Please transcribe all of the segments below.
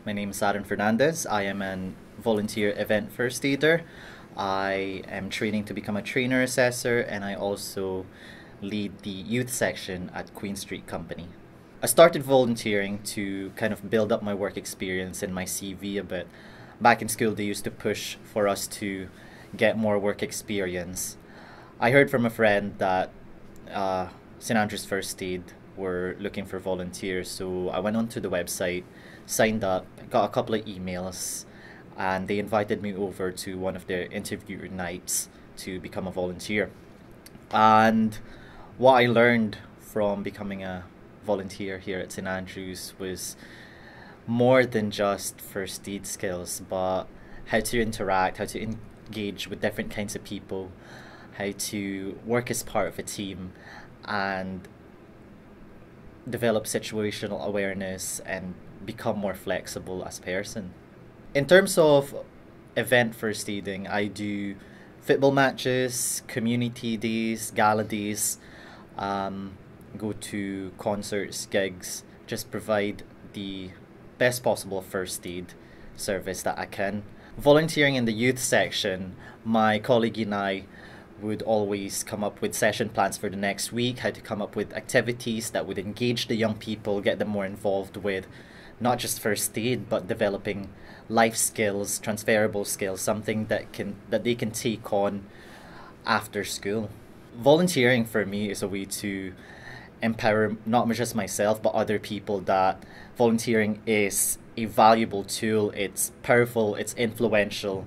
My name is Aaron Fernandez. I am an volunteer event first aider. I am training to become a trainer assessor, and I also lead the youth section at Queen Street Company. I started volunteering to kind of build up my work experience and my CV a bit. Back in school, they used to push for us to get more work experience. I heard from a friend that St. Andrew's First Aid were looking for volunteers, so I went onto the website, signed up, got a couple of emails, and they invited me over to one of their interview nights to become a volunteer. And what I learned from becoming a volunteer here at St. Andrews was more than just first aid skills, but how to interact, how to engage with different kinds of people, how to work as part of a team, and develop situational awareness and become more flexible as a person. In terms of event first aiding, I do football matches, community days, gala days, go to concerts, gigs, just provide the best possible first aid service that I can. Volunteering in the youth section, my colleague and I would always come up with session plans for the next week, how to come up with activities that would engage the young people, get them more involved with not just first aid, but developing life skills, transferable skills, something that they can take on after school. Volunteering for me is a way to empower not just myself but other people that volunteering is a valuable tool, it's powerful, it's influential.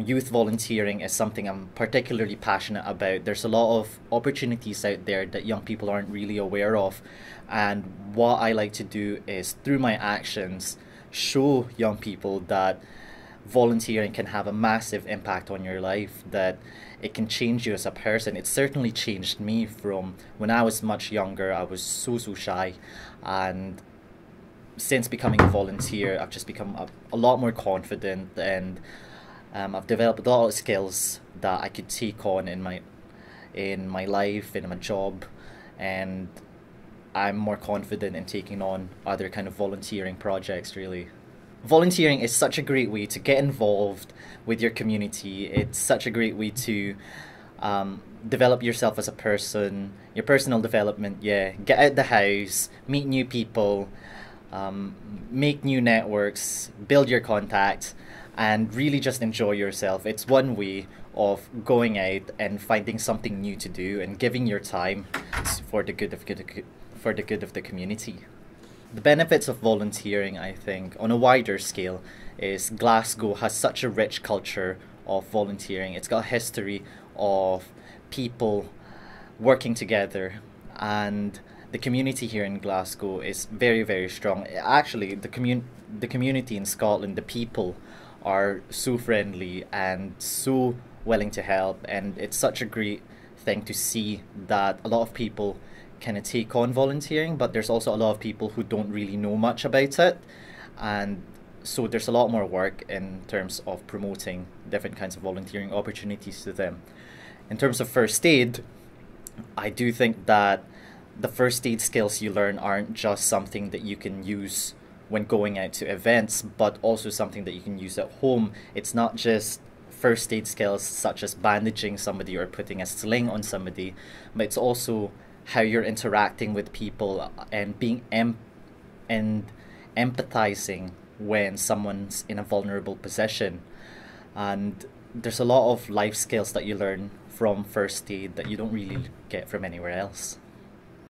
Youth volunteering is something I'm particularly passionate about. There's a lot of opportunities out there that young people aren't really aware of, and what I like to do is through my actions show young people that volunteering can have a massive impact on your life, that it can change you as a person. It certainly changed me. From when I was much younger, I was so shy, and since becoming a volunteer I've just become a lot more confident, and I've developed a lot of skills that I could take on in my life, in my job, and I'm more confident in taking on other kind of volunteering projects, really. Volunteering is such a great way to get involved with your community. It's such a great way to develop yourself as a person, your personal development, yeah. Get out the house, meet new people, make new networks, build your contacts, and really just enjoy yourself. It's one way of going out and finding something new to do and giving your time for the good of the community. The benefits of volunteering, I think, on a wider scale, is Glasgow has such a rich culture of volunteering. It's got a history of people working together, and the community here in Glasgow is very, very strong. Actually, the community in Scotland, the people are so friendly and so willing to help, and it's such a great thing to see that a lot of people kind of take on volunteering, but there's also a lot of people who don't really know much about it, and so there's a lot more work in terms of promoting different kinds of volunteering opportunities to them. In terms of first aid, I do think that the first aid skills you learn aren't just something that you can use when going out to events, but also something that you can use at home. It's not just first aid skills such as bandaging somebody or putting a sling on somebody, but it's also how you're interacting with people and being and empathizing when someone's in a vulnerable position. And there's a lot of life skills that you learn from first aid that you don't really get from anywhere else.